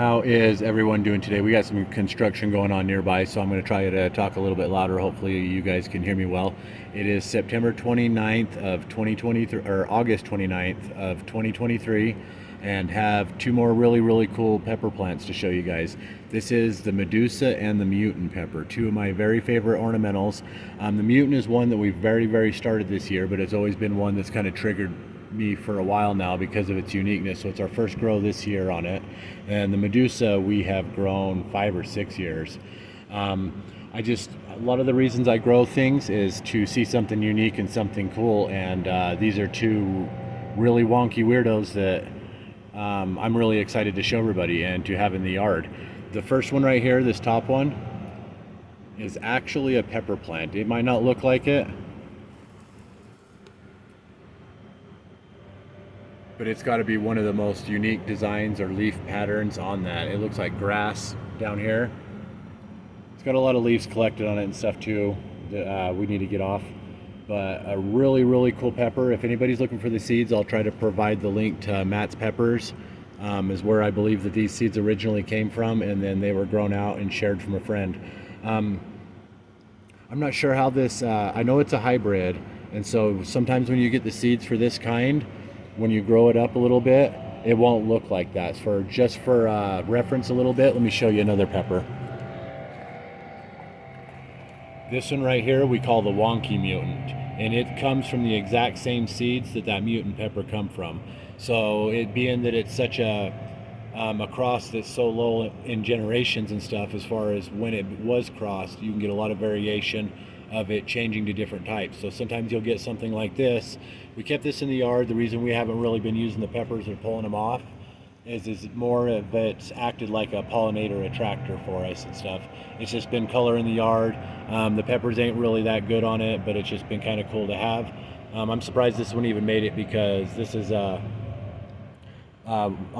How is everyone doing today? We got some construction going on nearby, so I'm going to try to talk a little bit louder. Hopefully you guys can hear me well. It is September 29th of 2023, or August 29th of 2023, and have two more really cool pepper plants to show you guys. This is the Medusa and the Mutant pepper, two of my very favorite ornamentals. The Mutant is one that we've very started this year, but it's always been one that's kind of triggered me for a while now because of its uniqueness. So it's our first grow this year on it, and the Medusa we have grown 5 or 6 years. A lot of the reasons I grow things is to see something unique and something cool, and these are two really wonky weirdos that I'm really excited to show everybody and to have in the yard. The first one right here, this top one, is actually a pepper plant. It might not look like it, but it's got to be one of the most unique designs or leaf patterns on that. It looks like grass down here. It's got a lot of leaves collected on it and stuff too that we need to get off. But a really cool pepper. If anybody's looking for the seeds, I'll try to provide the link to Matt's Peppers, is where I believe that these seeds originally came from, and then they were grown out and shared from a friend. I'm not sure how this, I know it's a hybrid, and so sometimes when you get the seeds for this kind, when you grow it up a little bit, it won't look like that. Just for reference a little bit, let me show you another pepper. This one right here we call the wonky mutant, and it comes from the exact same seeds that mutant pepper come from. So it being that it's such a cross that's so low in generations and stuff, as far as when it was crossed, you can get a lot of variation of it changing to different types. So sometimes you'll get something like this. We kept this in the yard. The reason we haven't really been using the peppers or pulling them off is more of it's acted like a pollinator attractor for us and stuff. It's just been color in the yard. The peppers ain't really that good on it, but it's just been kind of cool to have. I'm surprised this one even made it, because this is a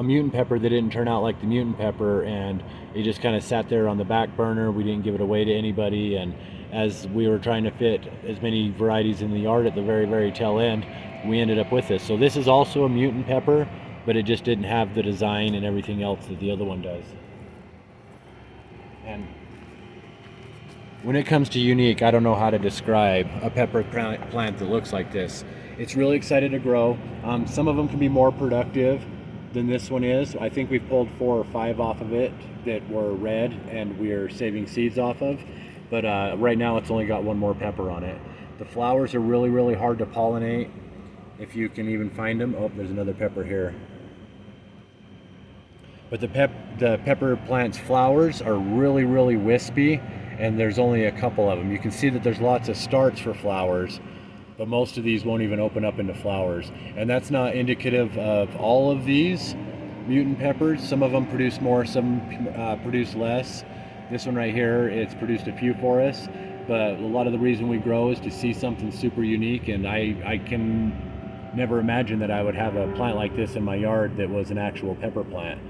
mutant pepper that didn't turn out like the mutant pepper, and it just kind of sat there on the back burner. We didn't give it away to anybody, and as we were trying to fit as many varieties in the yard at the very tail end, we ended up with this. So this is also a mutant pepper, but it just didn't have the design and everything else that the other one does. And when it comes to unique, I don't know how to describe a pepper plant that looks like this. It's really excited to grow. Some of them can be more productive than this one is. I think we've pulled 4 or 5 off of it that were red, and we're saving seeds off of. But right now it's only got one more pepper on it. The flowers are really hard to pollinate, if you can even find them. Oh, there's another pepper here. But the pepper plant's flowers are really wispy, and there's only a couple of them. You can see that there's lots of starts for flowers, but most of these won't even open up into flowers. And that's not indicative of all of these mutant peppers. Some of them produce more, some produce less. This one right here, it's produced a few for us, but a lot of the reason we grow is to see something super unique, and I can never imagine that I would have a plant like this in my yard that was an actual pepper plant.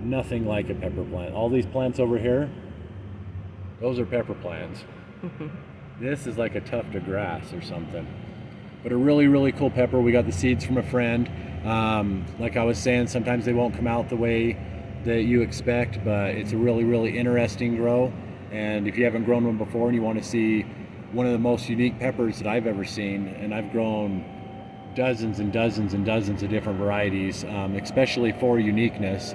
Nothing like a pepper plant. All these plants over here, those are pepper plants. This is like a tuft of grass or something. But a really cool pepper. We got the seeds from a friend. Like I was saying, sometimes they won't come out the way that you expect, but it's a really interesting grow. And if you haven't grown one before and you want to see one of the most unique peppers that I've ever seen, and I've grown dozens and dozens of different varieties, especially for uniqueness.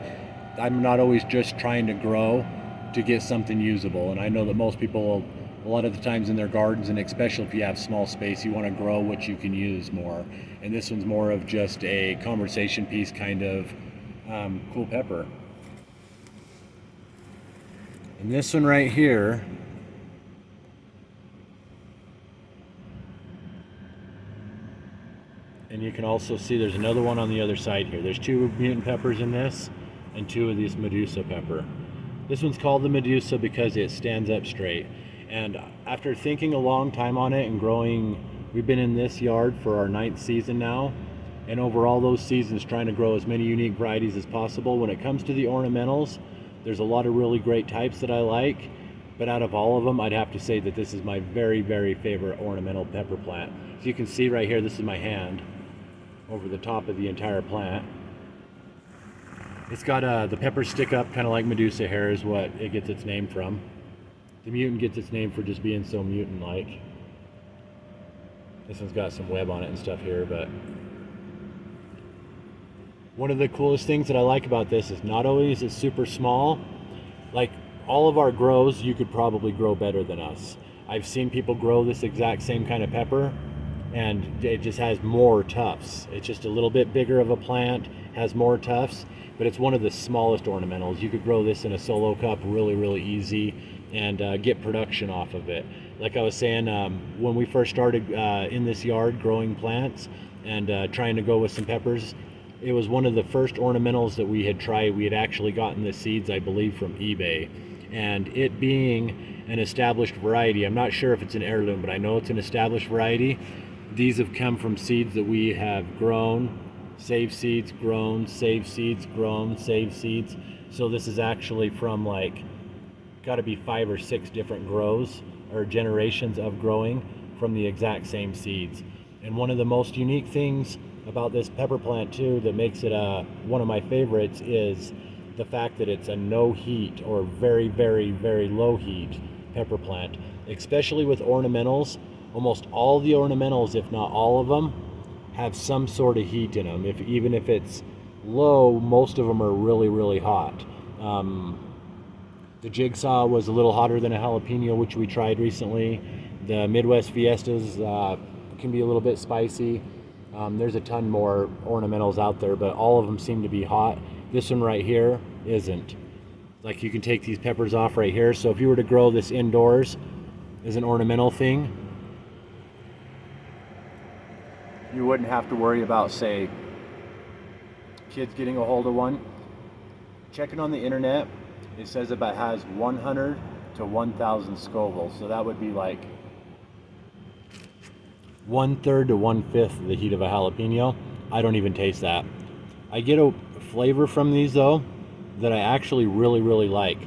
I'm not always just trying to grow to get something usable, and I know that most people, a lot of the times in their gardens, and especially if you have small space, you want to grow what you can use more. And this one's more of just a conversation piece kind of cool pepper. And this one right here, and you can also see there's another one on the other side here. There's 2 mutant peppers in this, and 2 of these Medusa pepper. This one's called the Medusa because it stands up straight. And after thinking a long time on it and growing, we've been in this yard for our 9th season now, and over all those seasons trying to grow as many unique varieties as possible. When it comes to the ornamentals, there's a lot of really great types that I like, but out of all of them, I'd have to say that this is my very favorite ornamental pepper plant. So you can see right here, this is my hand over the top of the entire plant. It's got the peppers stick up kind of like Medusa hair is what it gets its name from. The mutant gets its name for just being so mutant-like. This one's got some web on it and stuff here, but one of the coolest things that I like about this is not only is it super small, like all of our grows, you could probably grow better than us. I've seen people grow this exact same kind of pepper, and it just has more tufts. It's just a little bit bigger of a plant, has more tufts, but it's one of the smallest ornamentals. You could grow this in a solo cup really, really easy and get production off of it. Like I was saying, when we first started in this yard growing plants and trying to go with some peppers, it was one of the first ornamentals that we had tried. We had actually gotten the seeds, I believe, from eBay. And it being an established variety, I'm not sure if it's an heirloom, but I know it's an established variety. These have come from seeds that we have grown, saved seeds, grown, saved seeds, grown, saved seeds. So this is actually from like, got to be 5 or 6 different grows or generations of growing from the exact same seeds. And one of the most unique things about this pepper plant too that makes it one of my favorites is the fact that it's a no heat or very, very, very low heat pepper plant. Especially with ornamentals, almost all the ornamentals, if not all of them, have some sort of heat in them. Even if it's low, most of them are really, really hot. The Jigsaw was a little hotter than a jalapeno, which we tried recently. The Midwest Fiestas can be a little bit spicy. There's a ton more ornamentals out there, but all of them seem to be hot. This one right here isn't. Like, you can take these peppers off right here. So if you were to grow this indoors as an ornamental thing, you wouldn't have to worry about, say, kids getting a hold of one. Checking on the internet, it says it has 100 to 1,000 Scoville. So that would be like 1/3 to 1/5 the heat of a jalapeno. I don't even taste that. I get a flavor from these though that I actually really, really like.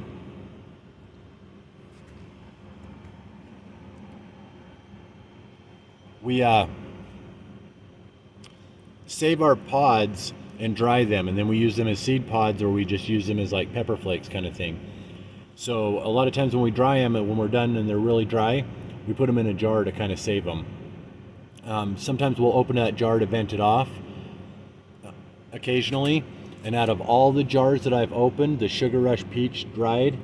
We save our pods and dry them, and then we use them as seed pods, or we just use them as like pepper flakes kind of thing. So a lot of times when we dry them and when we're done and they're really dry, we put them in a jar to kind of save them. Sometimes we'll open that jar to vent it off occasionally, and out of all the jars that I've opened, the Sugar Rush Peach dried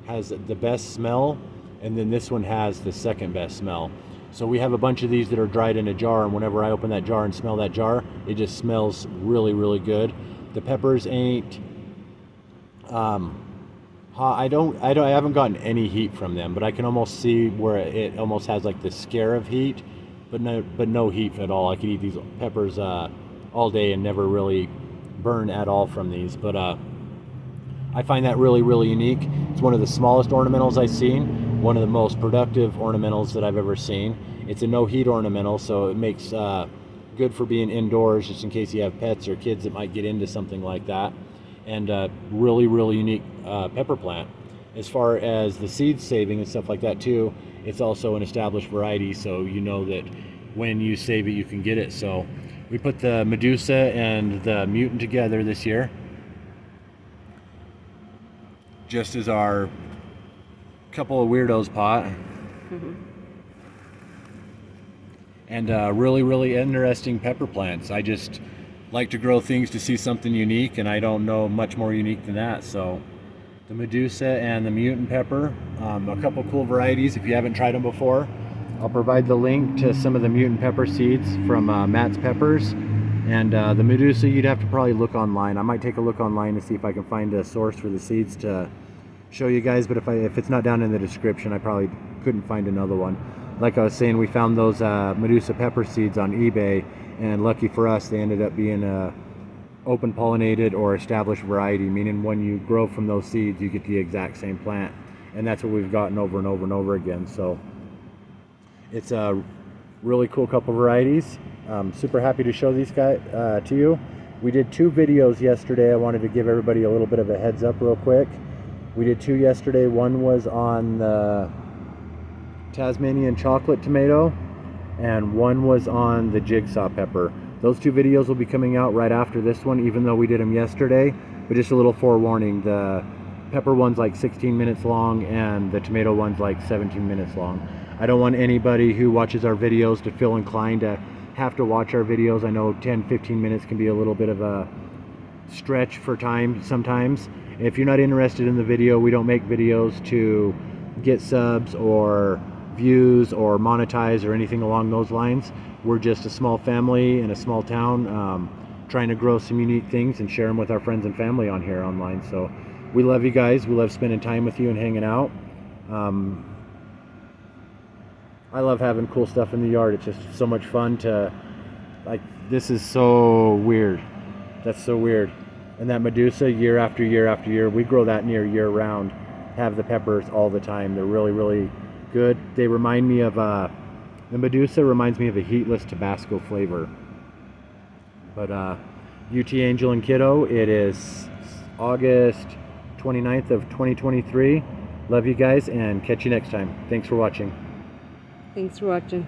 has the best smell, and then this one has the second best smell. So we have a bunch of these that are dried in a jar, and whenever I open that jar and smell that jar, it just smells really, really good. The peppers ain't hot. I haven't gotten any heat from them, but I can almost see where it almost has like the scare of heat, but no heat at all. I could eat these peppers all day and never really burn at all from these. But I find that really, really unique. It's one of the smallest ornamentals I've seen, one of the most productive ornamentals that I've ever seen. It's a no heat ornamental, so it makes good for being indoors, just in case you have pets or kids that might get into something like that. And really, really unique pepper plant. As far as the seed saving and stuff like that too, it's also an established variety, so you know that when you save it, you can get it. So we put the Medusa and the Mutant together this year, just as our couple of Weirdos pot. And really, really interesting pepper plants. I just like to grow things to see something unique, and I don't know much more unique than that. So the Medusa and the Mutant pepper, a couple cool varieties. If you haven't tried them before, I'll provide the link to some of the Mutant pepper seeds from Matt's Peppers. And the Medusa, you'd have to probably look online. I might take a look online to see if I can find a source for the seeds to show you guys, but if it's not down in the description, I probably couldn't find another one. Like I was saying, we found those Medusa pepper seeds on eBay, and lucky for us, they ended up being a open pollinated or established variety, meaning when you grow from those seeds, you get the exact same plant. And that's what we've gotten over and over and over again. So it's a really cool couple varieties. Super happy to show these guys to you. We did 2 videos yesterday. I wanted to give everybody a little bit of a heads up real quick. We did 2 yesterday. One was on the Tasmanian chocolate tomato, and one was on the Jigsaw pepper. Those 2 videos will be coming out right after this one, even though we did them yesterday. but just a little forewarning, the pepper one's like 16 minutes long and the tomato one's like 17 minutes long. I don't want anybody who watches our videos to feel inclined to have to watch our videos. I know 10-15 minutes can be a little bit of a stretch for time sometimes. If you're not interested in the video, we don't make videos to get subs or views or monetize or anything along those lines. We're just a small family in a small town, trying to grow some unique things and share them with our friends and family on here online. So we love you guys. We love spending time with you and hanging out. I love having cool stuff in the yard. It's just so much fun to, like, this is so weird. That's so weird. And that Medusa, year after year after year, we grow that near year round, have the peppers all the time. They're really, really good. They remind me of, the Medusa reminds me of a heatless Tabasco flavor. But UT Angel and Kiddo, it is August 29th of 2023. Love you guys and catch you next time. Thanks for watching. Thanks for watching.